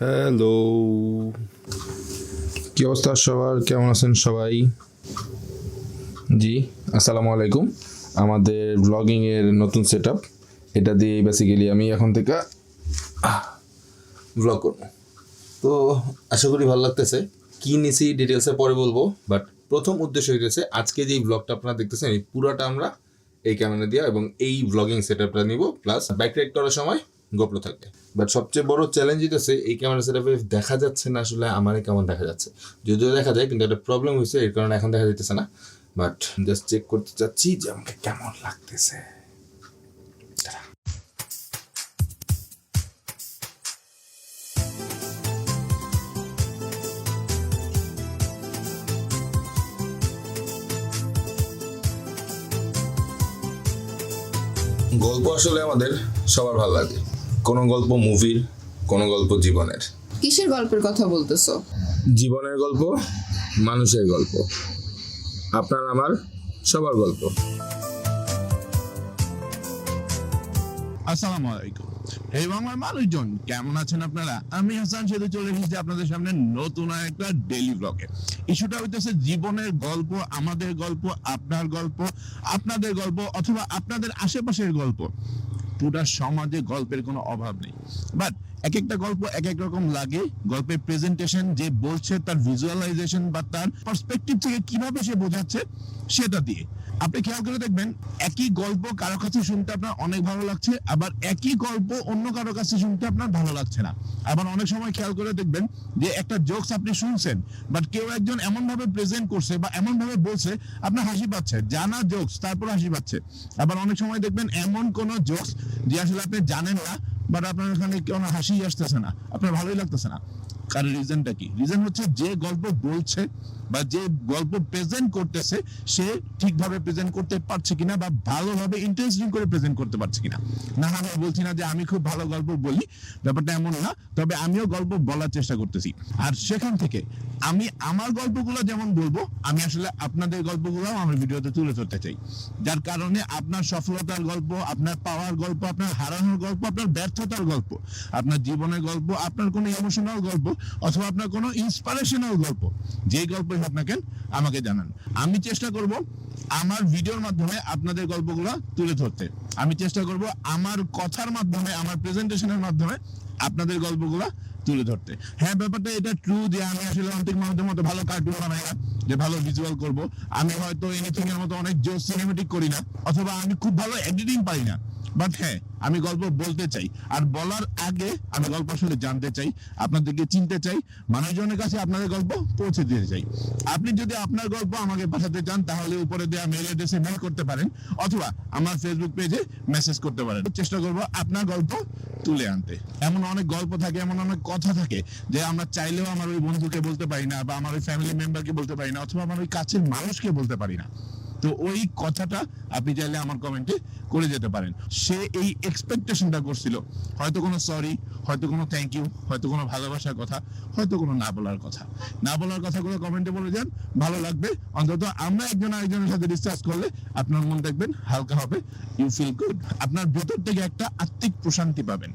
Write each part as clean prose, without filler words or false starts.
Hello, কি অবস্থা সবার? কেমন আছেন সবাই? জি, আসসালামু আলাইকুম। আমাদের ব্লগিংয়ের নতুন সেট আপ, এটা দিয়ে বেসিক্যালি আমি এখন থেকে ব্লগ করব। তো আশা করি ভালো লাগতেছে। কী নিছি ডিটেলসে পরে বলবো, বাট প্রথম উদ্দেশ্য হইতেছে আজকে যেই ব্লগটা আপনারা দেখতেছেন এই পুরোটা আমরা এই ক্যামেরা দিয়ে এবং এই ব্লগিং সেট আপটা নিব, প্লাস বাইক রাইড করার সময় গোপ্রো থাকবে। বাট সবচেয়ে বড় চ্যালেঞ্জ হইতেছে এই ক্যামেরা সেট আপে দেখা যাচ্ছে না আসলে আমারে কেমন দেখা যাচ্ছে। যদিও দেখা যায়, কিন্তু একটা প্রবলেম হয়েছে, এর কারণে এখন দেখা যাইতেছে না। বাট জাস্ট চেক করতে চাচ্ছি যে আমাকে কেমন লাগতেছে। গল্প আসলে আমাদের সবার ভালো লাগে। কোনো গল্প মুভির, কোনো গল্প জীবনের। কিসের গল্পের কথা বলতেছো? জীবনের গল্প, মানুষের গল্প, আপনার আমার সবার গল্প। আসসালামু আলাইকুম। এই বাংলার মানুষজন কেমন আছেন আপনারা? আমি হাসান সেতু চলে এসেছি আপনাদের সামনে নতুন একটা ডেইলি ব্লগে। ইস্যুটা হইতেছে জীবনের গল্প, আমাদের গল্প, আপনার গল্প, আপনাদের গল্প অথবা আপনাদের আশেপাশের গল্প। পুরা সমাজে গল্পের কোনো অভাব নেই, বাট এক একটা গল্প এক এক রকম লাগে। গল্পের প্রেজেন্টেশন, যে বলছে তার ভিজুয়ালাইজেশন বা তার পার্সপেক্টিভ থেকে কিভাবে সে বোঝাচ্ছে সেটা দিয়ে। আপনি খেয়াল করে দেখবেন, একই গল্প কারো কাছে শুনতে আপনার অনেক ভালো লাগছে, আবার একই গল্প অন্য কারো কাছে শুনতে আপনার ভালো লাগছে না। আবার অনেক সময় খেয়াল করে দেখবেন যে একটা জোকস আপনি শুনছেন, বাট কেউ একজন এমন ভাবে প্রেজেন্ট করছে বা এমন ভাবে বলছে আপনার হাসি পাচ্ছে, জানা জোকস তারপর হাসি পাচ্ছে। আবার অনেক সময় দেখবেন এমন কোন জোকস যে আসলে আপনি জানেন না, বাট আপনার এখানে কোনো হাসি আসতেছে না, আপনার ভালোই লাগতেছে না। কারণ রিজনটা কি? রিজন হচ্ছে যে গল্প বলছে বা যে গল্প প্রেজেন্ট করতেছে সে ঠিকভাবে প্রেজেন্ট করতে পারছে কিনা বা ভালোভাবে ইন্টারেস্টিং করে প্রেজেন্ট করতে পারছে কিনা। না, আমি বলছি না যে আমি খুব ভালো গল্প বলি, ব্যাপারটা এমন না, তবে আমিও গল্প বলার চেষ্টা করতেছি। আর সেখান থেকে আমি আমার গল্পগুলো যেমন বলবো, আমি আসলে আপনাদের গল্পগুলো আমার ভিডিওতে তুলে ধরতে চাই। যার কারণে আপনার সফলতার গল্প, আপনার পাওয়ার গল্প, আপনার হারানোর গল্প, আপনার ব্যর্থতার গল্প, আপনার জীবনের গল্প, আপনার কোনো ইমোশনাল গল্প অথবা আপনার কোনো ইন্সপিরেশনাল গল্প, যেই গল্পই হোক না কেন আমাকে জানান। আমি চেষ্টা করব আমার ভিডিওর মাধ্যমে আপনাদের গল্পগুলো তুলে ধরতে। আমি চেষ্টা করব আমার কথার মাধ্যমে, আমার প্রেজেন্টেশনের মাধ্যমে আপনাদের গল্পগুলো তুলে ধরতে। হ্যাঁ, ব্যাপারটা এটা ট্রু যে আমি আসলে অন্তিক মানুষের মতো ভালো কার্টুন বানাই না, যে ভালো ভিজুয়াল করব। আমি হয়তো এনিথিং এর মতো অনেক জোস সিনেমেটিক করি না, অথবা আমি খুব ভালো এডিটিং পারি না। বাট হ্যাঁ, আমি গল্প বলতে চাই, আর বলার আগে আমি গল্প আসলে জানতে চাই, আপনাদেরকে চিনতে চাই, মানুষজনের কাছে আপনাদের গল্প পৌঁছে দিতে চাই। আপনি যদি আপনার গল্প আমাকে পাঠাতে চান তাহলে উপরে দেওয়া মেল অ্যাড্রেসে মেল করতে পারেন, অথবা আমার ফেসবুক পেজে মেসেজ করতে পারেন। চেষ্টা করব আপনার গল্প তুলে আনতে। এমন অনেক গল্প থাকে, এমন অনেক কথা থাকে যে আমরা চাইলেও আমার ওই বন্ধুকে বলতে পারি না, বা আমার ওই ফ্যামিলি মেম্বারকে বলতে পারি না, অথবা আমার ওই কাছের মানুষকে বলতে পারি না। তো ওই কথাটা আপনি চাইলে আমার কমেন্টে করে যেতে পারেন। সে এই এক্সপেকটেশনটা করছিল, হয়তো কোনো সরি, হয়তো কোনো থ্যাংক ইউ, হয়তো কোনো ভালোবাসার কথা, হয়তো কোনো না বলার কথা। না বলার কথাগুলো কমেন্টে বলে যান, ভালো লাগবে। অন্তত আমরা একজন আরেকজনের সাথে ডিসকাস করলে আপনার মন দেখবেন হালকা হবে, ইউ ফিল গুড। আপনার ভেতর থেকে একটা আত্মিক প্রশান্তি পাবেন।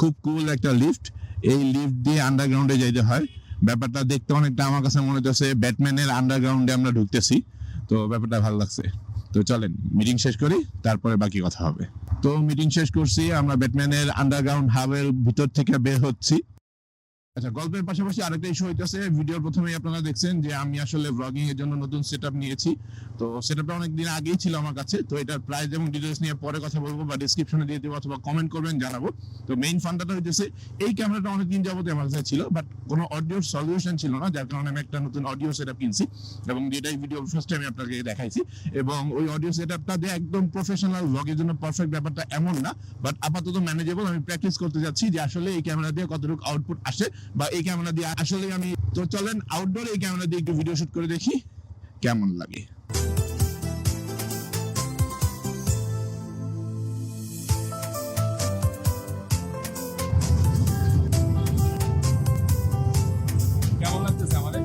খুব কুল একটা লিফট, এই লিফট দিয়ে আন্ডারগ্রাউন্ডে যাইতে হয়। ব্যাপারটা দেখতে অনেকটা আমার কাছে মনে হচ্ছে ব্যাটম্যানের আন্ডারগ্রাউন্ডে আমরা ঢুকতেছি। তো ব্যাপারটা ভালো লাগছে। তো চলেন মিটিং শেষ করি, তারপরে বাকি কথা হবে। তো মিটিং শেষ করছি, আমরা ব্যাটম্যানের আন্ডারগ্রাউন্ড হাবের ভিতর থেকে বের হচ্ছি। আচ্ছা, গল্পের পাশাপাশি আরেকটা ইস্যু হইতেছে। ভিডিওর প্রথমেই আপনারা দেখছেন যে আমি আসলে ব্লগিং এর জন্য নতুন সেটআপ নিয়েছি। তো সেটআপটা অনেকদিন আগেই ছিল আমার কাছে। তো এটার প্রাইস এবং ডিটেইলস নিয়ে পরে কথা বলবো, বা ডেসক্রিপশনে দিয়ে দেবো, অথবা কমেন্ট করবেন, জানাবো। তো মেইন ফান্ডাটা হইতেছে এই ক্যামেরাটা অনেকদিন যাবত আমার কাছে ছিল, বাট কোনো অডিওর সলিউশন ছিল না, যার কারণে আমি একটা নতুন অডিও সেটআপ কিনছি, এবং যেটাই ভিডিও ফার্স্টে আমি আপনাকে দেখাইছি। এবং ওই অডিও সেটআপটা দিয়ে একদম প্রফেশনাল ব্লগের জন্য পারফেক্ট, ব্যাপারটা এমন না, বাট আপাতত ম্যানেজেবল। আমি প্র্যাকটিস করতে যাচ্ছি যে আসলে এই ক্যামেরা দিয়ে কতটুকু আউটপুট আসে, বা এই ক্যামেরা দিয়ে আসলে আমি। তো চলেন আউটডোরে এই ক্যামেরা দিয়ে একটু ভিডিও শুট করে দেখি কেমন লাগে। কেমন লাগতেছে আমাদের?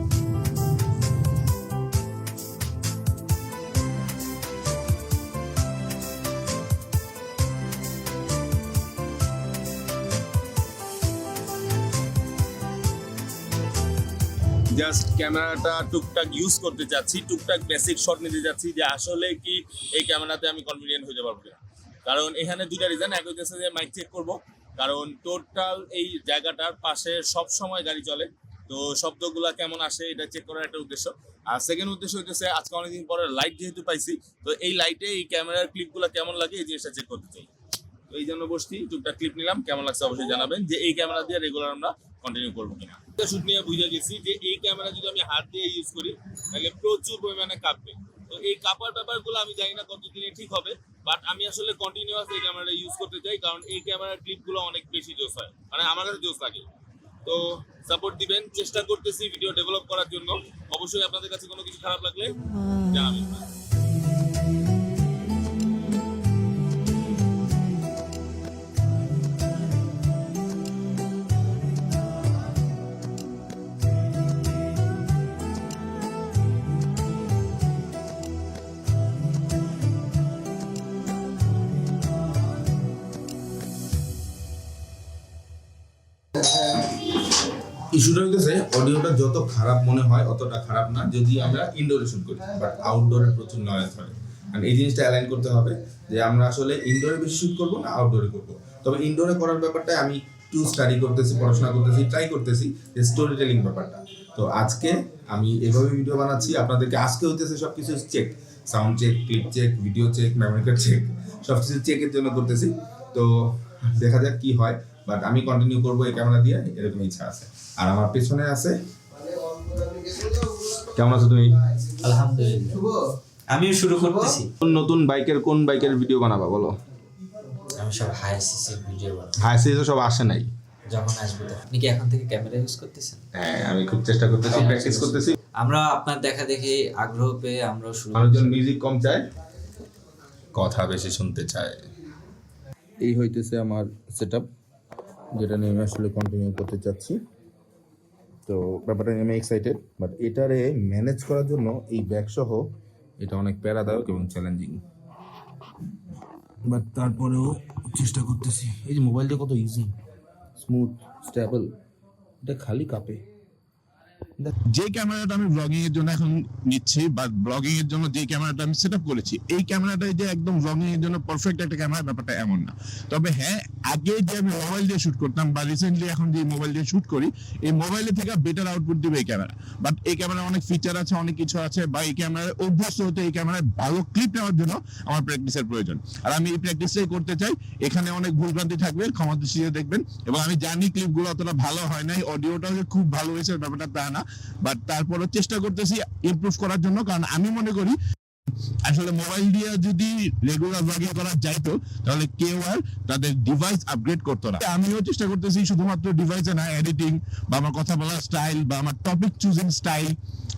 জাস্ট ক্যামেরাটা টুকটাক ইউজ করতে চাচ্ছি, টুকটাক বেসিক শট নিতে যাচ্ছি যে আসলে কি এই ক্যামেরাতে আমি কনফিডেন্ট হতে পারবো কিনা। কারণ এখানে দুইটা রিজন, এক হইতেছে যে মাইক চেক করব, কারণ টোটাল এই জায়গাটার পাশে সব সময় গাড়ি চলে, তো শব্দগুলা কেমন আসে এটা চেক করার একটা উদ্দেশ্য। আর সেকেন্ড উদ্দেশ্য হইতেছে আজকে অনেকদিন পরে লাইট যেহেতু পাইছি, তো এই লাইটে এই ক্যামেরার ক্লিপগুলো কেমন লাগে এই জিনিসটা চেক করতে চাই। তো এই জন্য বসছি, টুকটাক ক্লিপ নিলাম, কেমন লাগছে অবশ্যই জানাবেন যে এই ক্যামেরা দিয়ে রেগুলার আমরা কন্টিনিউ করবো কিনা। শুট নিয়ে বুঝে গেছি যে এই ক্যামেরা যদি আমি হাত দিয়ে ইউজ করি তাহলে প্রচুর পরিমাণে কাঁপবে। তো এই কাঁপার ব্যাপারগুলো আমি জানি না কতদিনে ঠিক হবে, বাট আমি আসলে কন্টিনিউয়াস এই ক্যামেরাটা ইউজ করতে চাই, কারণ এই ক্যামেরার ক্লিপগুলো অনেক বেশি জোস হয়, মানে আমার কাছে জোস লাগে। তো সাপোর্ট দিবেন, চেষ্টা করতেছি ভিডিও ডেভেলপ করার জন্য। অবশ্যই আপনাদের কাছে কোনো কিছু খারাপ লাগলে জানাবেন। ইস্যুটা হইতেছে অডিওটা যত খারাপ মনে হয় অতটা খারাপ না যদি আমরা ইনডোরে শুট করি, বাট আউটডোরে প্রচুর নয়েজ হয়। কারণ এই জিনিসটা অ্যালাইন করতে হবে যে আমরা আসলে ইনডোরে বেশি শুট করবো না আউটডোরে করবো। তবে ইনডোরে করার ব্যাপারটা আমি একটু স্টাডি করতেছি, পড়াশোনা করতেছি, ট্রাই করতেছি যে স্টোরি টেলিং ব্যাপারটা। তো আজকে আমি এভাবে ভিডিও বানাচ্ছি আপনাদেরকে। আজকে হইতেছে সব কিছু check, sound check, clip check, video check, memory card check, সব কিছু চেকের জন্য করতেছি। তো দেখা যাক কি হয়, বাট আমি কন্টিনিউ করবো এই ক্যামেরা দিয়ে, এরকম ইচ্ছা আছে। আর আমার পেছনে আছে, কেমন আছো তুমি? আলহামদুলিল্লাহ, আমিও শুরু করতেছি। নতুন কোন বাইকের ভিডিও বানাবা বলো? আমি সব হাই সিসির ভিডিও বানাবো, হাই সিরিজে সব আসে নাই, যখন আসবে তখন। আপনি কি এখন থেকে ক্যামেরা ইউজ করতেছেন? হ্যাঁ আমি খুব চেষ্টা করতেছি, প্র্যাকটিস করতেছি। আমরা আপনার দেখা দেখি আগ্রহ পেয়ে আমরাও শুরু মানুষজন মিউজিক কম চায়, কথা বেশি শুনতে চায়। এই হইতেছে আমার সেটআপ, যেটা নিয়ে আমি আসলে কন্টিনিউ করতে চাচ্ছি। তো ব্যাপারটা নিয়ে আমি এক্সাইটেড, বাট এটারে ম্যানেজ করার জন্য এই ব্যাগ সহ এটা অনেক প্যারাদায়ক এবং চ্যালেঞ্জিং। বাট তারপরেও চেষ্টা করতেছি। এই যে মোবাইলটা কত ইজি, স্মুথ, স্টেবল, এটা খালি কাঁপে। যে ক্যামেরাটা আমি ব্লগিং এর জন্য এখন নিচ্ছি বা ব্লগিং এর জন্য যে ক্যামেরাটা আমি সেট আপ করেছি, এই ক্যামেরাটাই যে একদম ব্লগিং এর জন্য পারফেক্ট একটা ক্যামেরা, ব্যাপারটা এমন না। তবে হ্যাঁ, আগে যে আমি মোবাইল দিয়ে শুট করতাম বা রিসেন্টলি এখন যে মোবাইল দিয়ে শুট করি, এই মোবাইলে থেকে বেটার আউটপুট দিবে এই ক্যামেরা। বাট এই ক্যামেরা অনেক ফিচার আছে, অনেক কিছু আছে, বা এই ক্যামেরায় অভ্যস্ত হতে এই ক্যামেরায় ভালো ক্লিপ নেওয়ার জন্য আমার প্র্যাকটিসের প্রয়োজন। আর আমি এই প্র্যাকটিসটাই করতে চাই। এখানে অনেক ভুলভ্রান্তি থাকবে, ক্ষমা দৃষ্টিতে দেখবেন। এবং আমি জানি ক্লিপগুলো অতটা ভালো হয় নাই, অডিওটাও যে খুব ভালো হয়েছে ব্যাপারটা তা না, বাট তারপরও চেষ্টা করতেছি ইমপ্রুভ করার জন্য। কারণ আমি মনে করি আসলে মোবাইল দিয়ে যদি রেগুলার ব্লগিং করা যাইতো তাহলে কেউ আর তাদের ডিভাইস আপগ্রেড করতো না। আমিও চেষ্টা করতেছি শুধুমাত্র ডিভাইসে না, এডিটিং বা আমার কথা বলার স্টাইল বা আমার টপিক চুজিং স্টাইল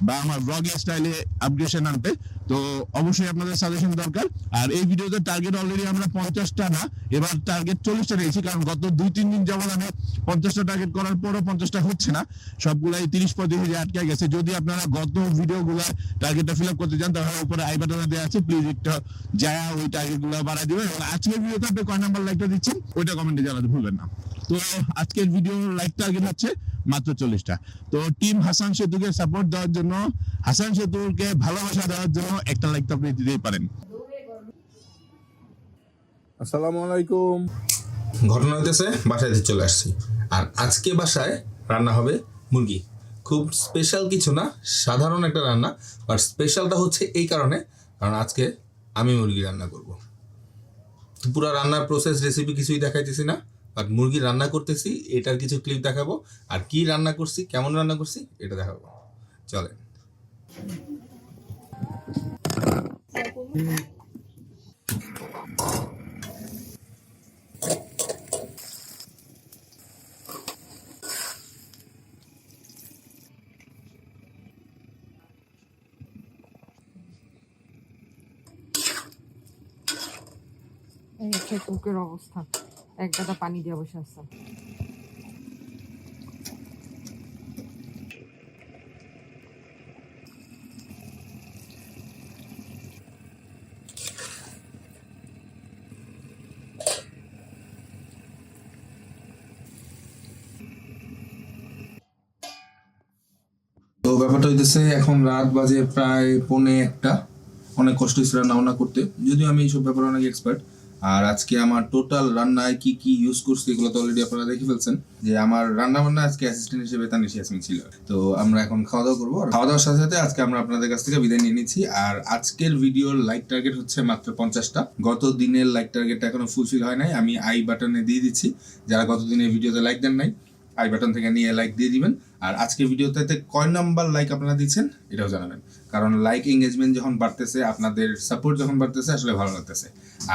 বা আমার ব্লগিং স্টাইলে আপগ্রেডেশন আনতে। তো অবশ্যই আপনাদের সাজেশন দরকার। আর এই ভিডিওতে টার্গেট অলরেডি আমরা 50টা না, এবার টার্গেট 40টা নিয়েছি, কারণ গত 2-3 দিন যাবত আমি 50টা টার্গেট করার পরও 50টা হচ্ছে না, সবগুলাই 30-35 আটকে গেছে। যদি আপনারা গত ভিডিওগুলো টার্গেটটা ফিল আপ করতে চান তাহলে উপরে আই বাটনে দেওয়া আছে, প্লিজ একটা যায় ওই টার্গেটগুলো বাড়াই দিবেন। এবং আজকের ভিডিওতে আপনি কয় নাম্বার লাইকটা দিচ্ছেন ওইটা কমেন্টে জানাতে ভুলবেন না। তো আজকের ভিডিও লাইক টার্গেট হচ্ছে মাত্র 40টা। তো টিম হাসান সেতুকে সাপোর্ট দেওয়ার জন্য, হাসান সেতুকে ভালোবাসা দেওয়ার জন্য একটা লাইক তো আপনি দিতেই পারেন। আসসালামু আলাইকুম। ঘটনা হইতেছে বাসায় চলে আসছি, আর আজকে বাসায় রান্না হবে মুরগি। খুব স্পেশাল কিছু না, সাধারণ একটা রান্না, বাট স্পেশালটা হচ্ছে এই কারণে কারণ আজকে আমি মুরগি রান্না করব। পুরো রান্নার প্রসেস রেসিপি কিছুই দেখাইতেছি না, বাট মুরগি রান্না করতেছি, এটার কিছু ক্লিপ দেখাবো। আর কি রান্না করছি, কেমন রান্না করছি এটা দেখাবো। চলেন। এই হচ্ছে কুকের অবস্থা, এক গাদা পানি দিয়ে বসে আছে। তো ব্যাপারটা হইতেছে এখন রাত বাজে প্রায় 1:45। অনেক কষ্ট হয়েছে রান্না বান্না করতে, যদিও আমি এইসব ব্যাপারে অনেক এক্সপার্ট। আর আজকে আমার টোটাল রান্নায় কি কি ইউজ করছি এগুলো তো অলরেডি আপনারা দেখে ফেলছেন, যে আমার রান্না বান্না আজকে অ্যাসিস্ট্যান্ট হিসেবে তানিশা ইয়াসমিন ছিল। তো আমরা এখন খাওয়া দাওয়া করবো, আর খাওয়া দাওয়ার সাথে সাথে আজকে আমরা আপনাদের কাছ থেকে বিদায় নিয়ে নিচ্ছি। আর আজকের ভিডিওর লাইক টার্গেট হচ্ছে মাত্র 50টা। গত দিনের লাইক টার্গেটটা এখনো ফুলফিল হয় নাই, আমি আই বাটনে দিয়ে দিচ্ছি। যারা গত দিনের ভিডিওতে লাইক দেন নাই, আই বাটন থেকে নিয়ে লাইক দিয়ে দিবেন। আর আজকের ভিডিওতে কয় নাম্বার লাইক আপনারা দিচ্ছেন এটাও জানাবেন, কারণ লাইক এঙ্গেজমেন্ট যখন বাড়তেছে, আপনাদের সাপোর্ট যখন বাড়তেছে, আসলে ভালো লাগতেছে।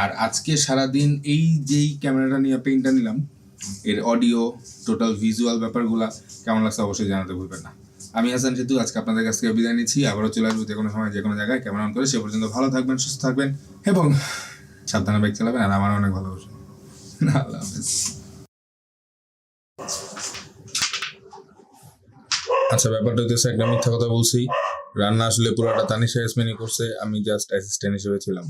আর আজকে সারাদিন এই যেই ক্যামেরাটা নিয়ে পেইন্টটা নিলাম, এর অডিও টোটাল ভিজুয়াল ব্যাপারগুলা কেমন লাগছে অবশ্যই জানাতে ভুলবেন না। আমি হাসান সেতু আজকে আপনাদের কাছ থেকে বিদায় নিচ্ছি। আবারও চলে আসবো যে কোনো সময় যে কোনো জায়গায় ক্যামেরা অন করে। সে পর্যন্ত ভালো থাকবেন, সুস্থ থাকবেন এবং সাবধানে বাইক চালাবেন। আর আমার অনেক ভালোবাসেন। আল্লাহ হাফেজ। আচ্ছা, ব্যাপারটা হচ্ছে একটা মিথ্যা কথা বলছি। রান্না আসলে পুরোটা তানিশা ইয়াসমিনই করছে, আমি জাস্ট অ্যাসিস্ট্যান্ট হিসেবে ছিলাম।